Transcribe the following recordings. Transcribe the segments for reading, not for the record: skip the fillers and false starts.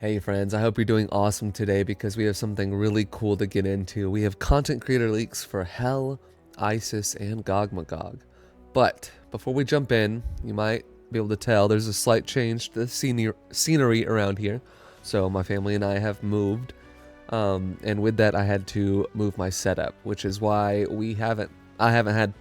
Hey friends, I hope you're doing awesome today because we have something really cool to get into. We have content creator leaks for Hell, ISIS, and Gog Magog. But before we jump in, you might be able to tell there's a slight change to the scenery around here. So my family and I have moved, and with that I had to move my setup, which is why I haven't had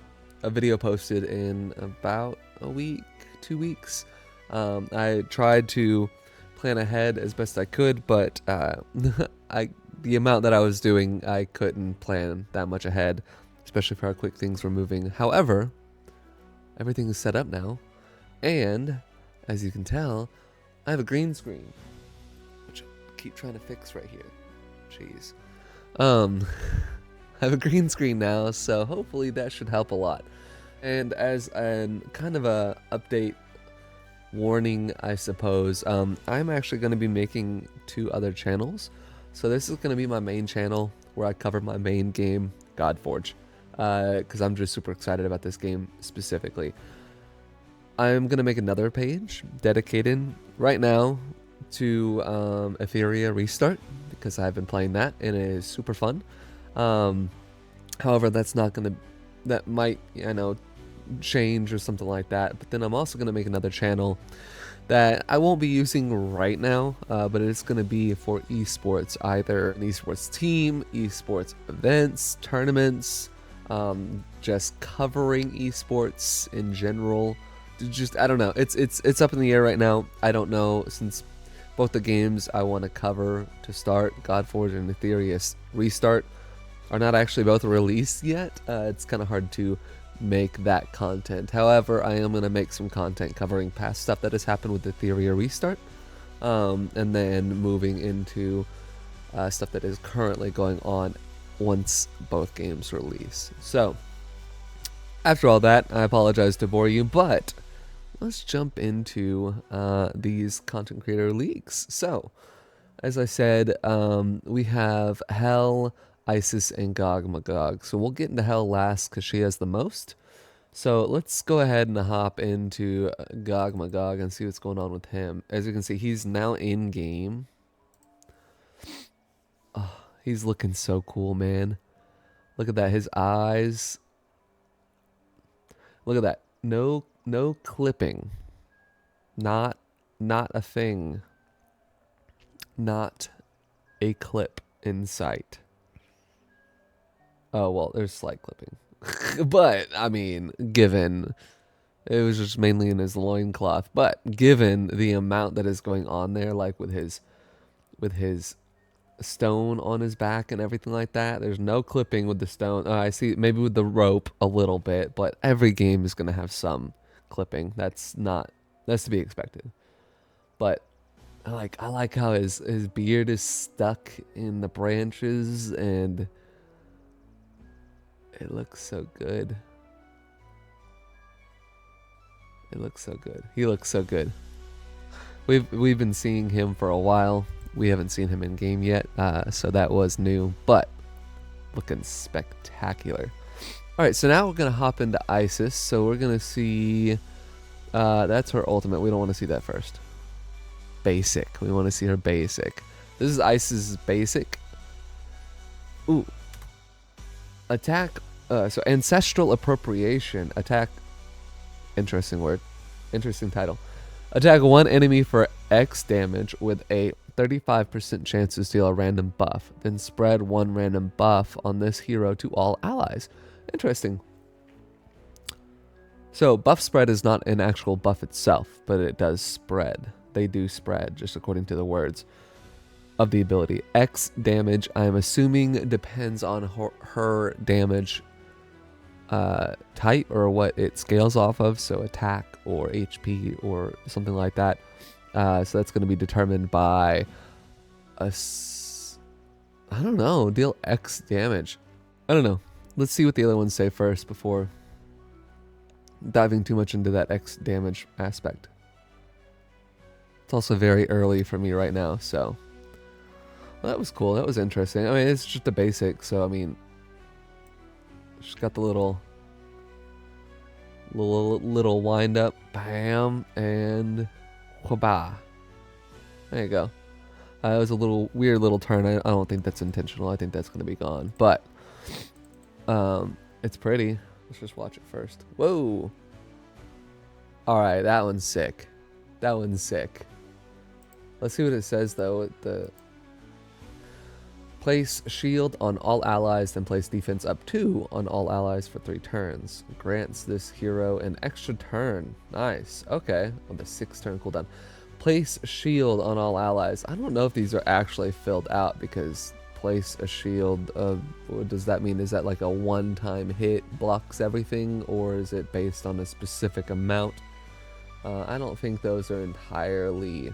a video posted in about a week, 2 weeks. I tried to plan ahead as best I could, but the amount that I was doing, I couldn't plan that much ahead, especially for how quick things were moving. However, everything is set up now, and as you can tell, I have a green screen, which I keep trying to fix right here. Jeez. I have a green screen now, so hopefully that should help a lot. And as an kind of a update warning, I suppose, I'm actually going to be making 2 other channels. So this is going to be my main channel where I cover my main game, Godforge, because I'm just super excited about this game specifically. I'm going to make another page dedicated right now to Etheria Restart, because I've been playing that and it is super fun. However, that might, change or something like that. But then I'm also going to make another channel that I won't be using right now, but it's going to be for eSports, either an eSports team, eSports events, tournaments, just covering eSports in general. I don't know. It's up in the air right now. I don't know, since both the games I want to cover to start, Godforge and Etheria Restart, are not actually both released yet. It's kind of hard to make that content. However, I am going to make some content covering past stuff that has happened with Etheria Restart, and then moving into stuff that is currently going on once both games release. So, after all that, I apologize to bore you, but let's jump into these content creator leaks. So, as I said, we have Hell, ISIS, and Gog Magog. So we'll get into Hell last because she has the most. So let's go ahead and hop into Gog Magog and see what's going on with him. As you can see, he's now in game. Oh, he's looking so cool, man. Look at that, his eyes. Look at that. No clipping. Not a thing. Not a clip in sight. Oh, well, there's slight clipping. But, I mean, given it was just mainly in his loincloth, but given the amount that is going on there, like with his stone on his back and everything like that, there's no clipping with the stone. I see maybe with the rope a little bit, but every game is going to have some clipping. That's to be expected. But I like how his beard is stuck in the branches, and it looks so good. It looks so good. He looks so good. We've been seeing him for a while. We haven't seen him in game yet, so that was new, but looking spectacular. All right, so now we're gonna hop into ISIS. So we're gonna see. That's her ultimate. We don't want to see that first. Basic. We want to see her basic. This is ISIS's basic. Ooh. Attack. So ancestral appropriation. Attack. Interesting word. Interesting title. Attack one enemy for X damage with a 35% chance to steal a random buff. Then spread one random buff on this hero to all allies. Interesting. So buff spread is not an actual buff itself, but it does spread. They do spread, just according to the words of the ability. X damage, I'm assuming, depends on her damage type or what it scales off of, so attack or HP or something like that. So that's going to be determined by I don't know, deal X damage. I don't know. Let's see what the other ones say first before diving too much into that X damage aspect. It's also very early for me right now, so well, that was cool. That was interesting. I mean, it's just the basic, so I mean, she's got the little wind up, bam, and whabah. There you go. It was a little weird little turn. I don't think that's intentional. I think that's going to be gone. But it's pretty. Let's just watch it first. Whoa. All right, that one's sick. That one's sick. Let's see what it says though. The place shield on all allies, then place defense up 2 on all allies for 3 turns. Grants this hero an extra turn. Nice. Okay. On the 6th turn cooldown. Place shield on all allies. I don't know if these are actually filled out because place a shield. What does that mean? Is that like a one-time hit blocks everything, or is it based on a specific amount? I don't think those are entirely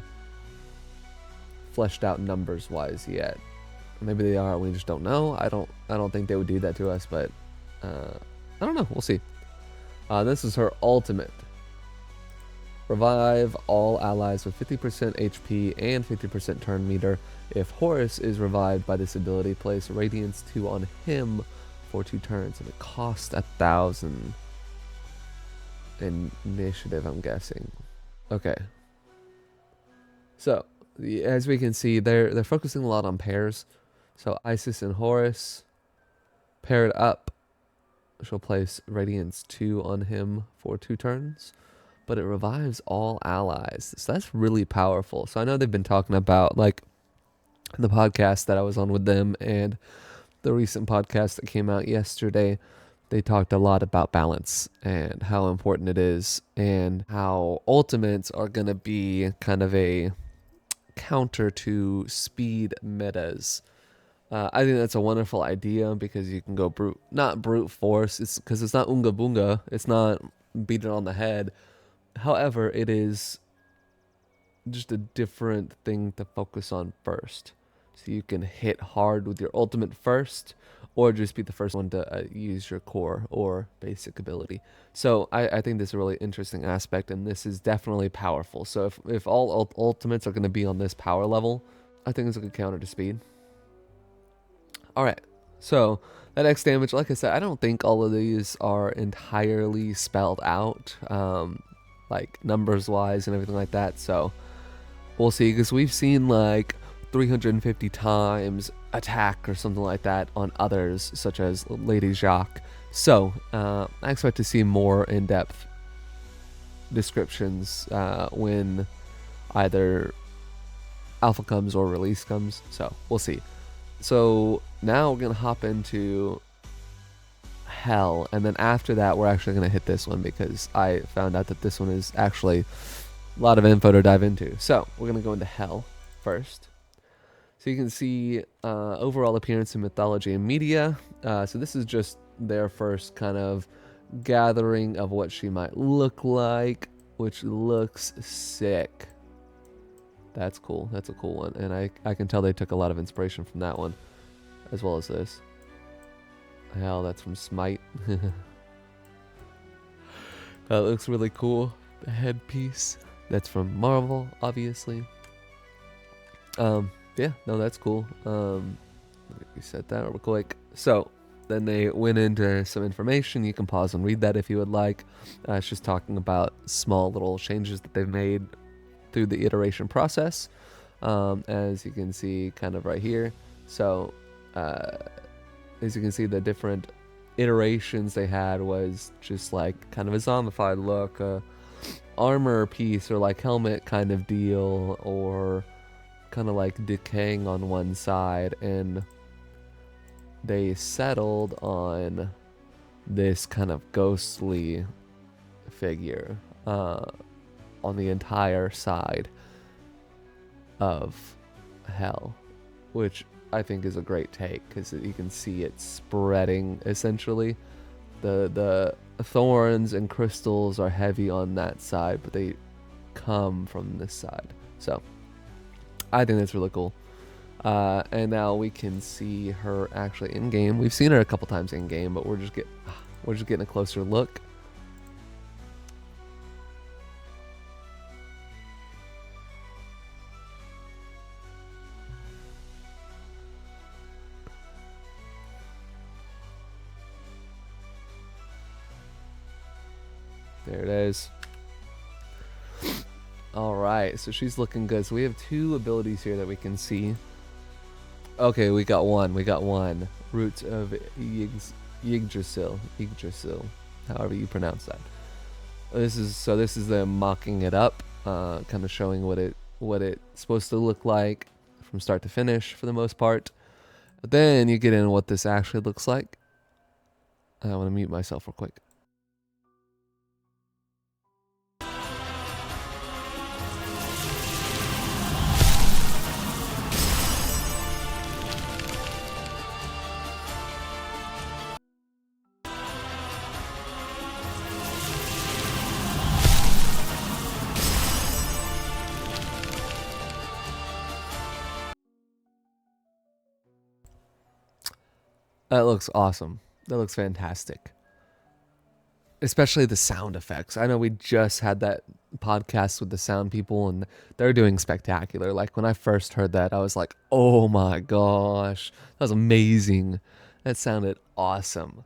fleshed out numbers wise yet. Maybe they are. We just don't know. I don't think they would do that to us, but I don't know. We'll see. This is her ultimate. Revive all allies with 50% HP and 50% turn meter. If Horus is revived by this ability, place Radiance 2 on him for 2 turns, and it costs 1,000 initiative, I'm guessing. Okay. So, as we can see, they're focusing a lot on pairs. So Isis and Horus paired up. She'll place Radiance 2 on him for 2 turns. But it revives all allies. So that's really powerful. So I know they've been talking about, like, the podcast that I was on with them and the recent podcast that came out yesterday. They talked a lot about balance and how important it is and how ultimates are going to be kind of a counter to speed metas. I think that's a wonderful idea because you can go not brute force. It's because it's not Unga Bunga. It's not beat it on the head. However, it is just a different thing to focus on first. So you can hit hard with your ultimate first, or just be the first one to use your core or basic ability. So I think this is a really interesting aspect, and this is definitely powerful. So if all ultimates are going to be on this power level, I think it's a good counter to speed. Alright, so that X damage, like I said, I don't think all of these are entirely spelled out. Like numbers wise and everything like that, so we'll see, because we've seen like 350 times attack or something like that on others, such as Lady Jacques. So I expect to see more in-depth descriptions when either alpha comes or release comes, so we'll see. So now we're gonna hop into Hell, and then after that we're actually going to hit this one because I found out that this one is actually a lot of info to dive into. So we're going to go into Hell first. So you can see overall appearance in Mythology and Media. So this is just their first kind of gathering of what she might look like, which looks sick. That's cool. That's a cool one, and I can tell they took a lot of inspiration from that one as well as this. Hell, that's from Smite. That looks really cool. The headpiece. That's from Marvel, obviously. Yeah, no, that's cool. Let me reset that real quick. So, then they went into some information. You can pause and read that if you would like. It's just talking about small little changes that they've made through the iteration process. As you can see kind of right here. So, as you can see, the different iterations they had was just like kind of a zombified look, armor piece or like helmet kind of deal, or kind of like decaying on one side, and they settled on this kind of ghostly figure on the entire side of Hell, which I think is a great take because you can see it spreading. Essentially, the thorns and crystals are heavy on that side, but they come from this side. So I think that's really cool. And now we can see her actually in game. We've seen her a couple times in game, but we're just getting a closer look. There it is. All right, so she's looking good. So we have 2 abilities here that we can see. Okay, we got one. We got one. Roots of Yggdrasil. Yggdrasil. However you pronounce that. This is them mocking it up, kind of showing what it's supposed to look like from start to finish for the most part. But then you get in what this actually looks like. I want to mute myself real quick. That looks awesome. That looks fantastic. Especially the sound effects. I know we just had that podcast with the sound people and they're doing spectacular. Like when I first heard that, I was like, oh my gosh, that was amazing. That sounded awesome.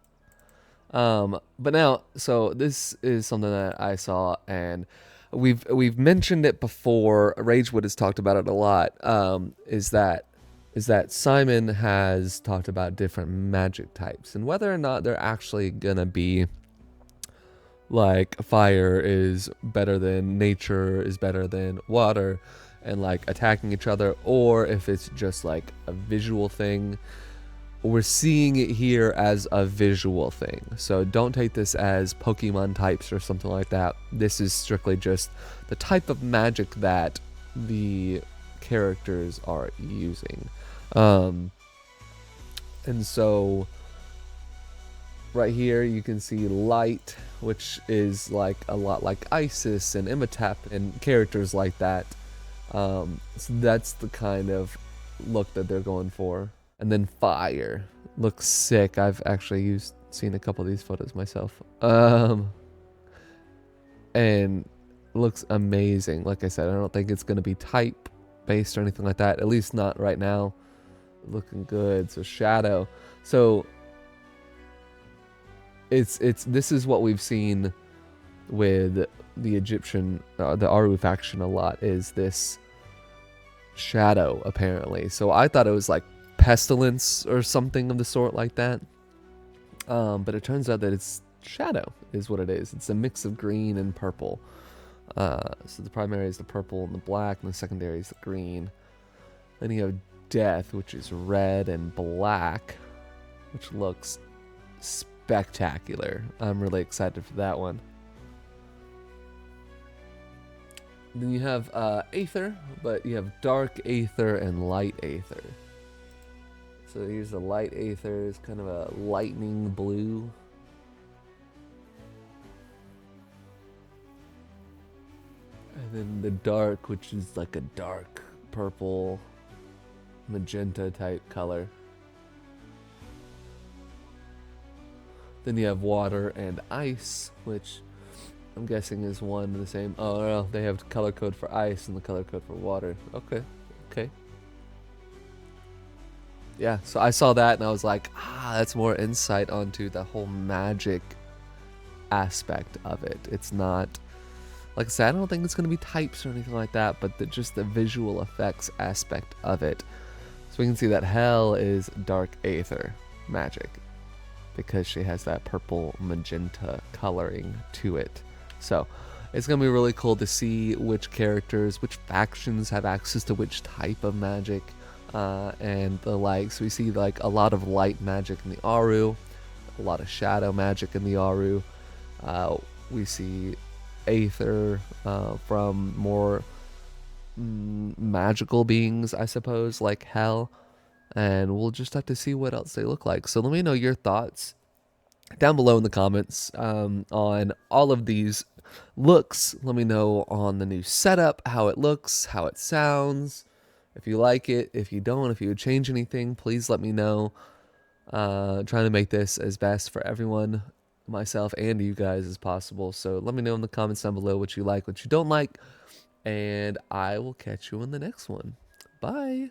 But now, so this is something that I saw and we've mentioned it before. Ragewood has talked about it a lot. Is that Simon has talked about different magic types and whether or not they're actually gonna be like fire is better than nature is better than water and like attacking each other, or if it's just like a visual thing. We're seeing it here as a visual thing, so don't take this as Pokemon types or something like that. This is strictly just the type of magic that the characters are using. And so right here you can see light, which is like a lot like Isis and Imhotep and characters like that. So that's the kind of look that they're going for. And then fire looks sick. I've actually seen a couple of these photos myself. And looks amazing. Like I said, I don't think it's going to be type based or anything like that, at least not right now. Looking good. So shadow. So this is what we've seen with the Egyptian, the Aru faction a lot, is this shadow apparently. So I thought it was like pestilence or something of the sort like that. But it turns out that it's shadow is what it is. It's a mix of green and purple. So the primary is the purple and the black, and the secondary is the green. Then you have death, which is red and black, which looks spectacular. I'm really excited for that one. Then you have Aether, but you have Dark Aether and Light Aether. So here's the Light Aether, it's kind of a lightning blue. And then the Dark, which is like a dark purple, magenta type color. Then you have Water and Ice, which I'm guessing is one and the same. Oh no, they have color code for ice and the color code for water. Okay. Yeah, so I saw that and I was like, that's more insight onto the whole magic aspect of it. It's not, like I said, I don't think it's going to be types or anything like that, but just the visual effects aspect of it. So we can see that Hel is Dark Aether magic because she has that purple magenta coloring to it. So it's going to be really cool to see which characters, which factions have access to which type of magic and the like. So we see like a lot of light magic in the Aru, a lot of shadow magic in the Aru. We see Aether from more magical beings, I suppose, like Hel. And we'll just have to see what else they look like. So let me know your thoughts down below in the comments on all of these looks. Let me know on the new setup, how it looks, how it sounds, if you like it, if you don't, if you would change anything, please let me know. Trying to make this as best for everyone, myself and you guys, as possible. So let me know in the comments down below what you like, what you don't like, and I will catch you in the next one. Bye.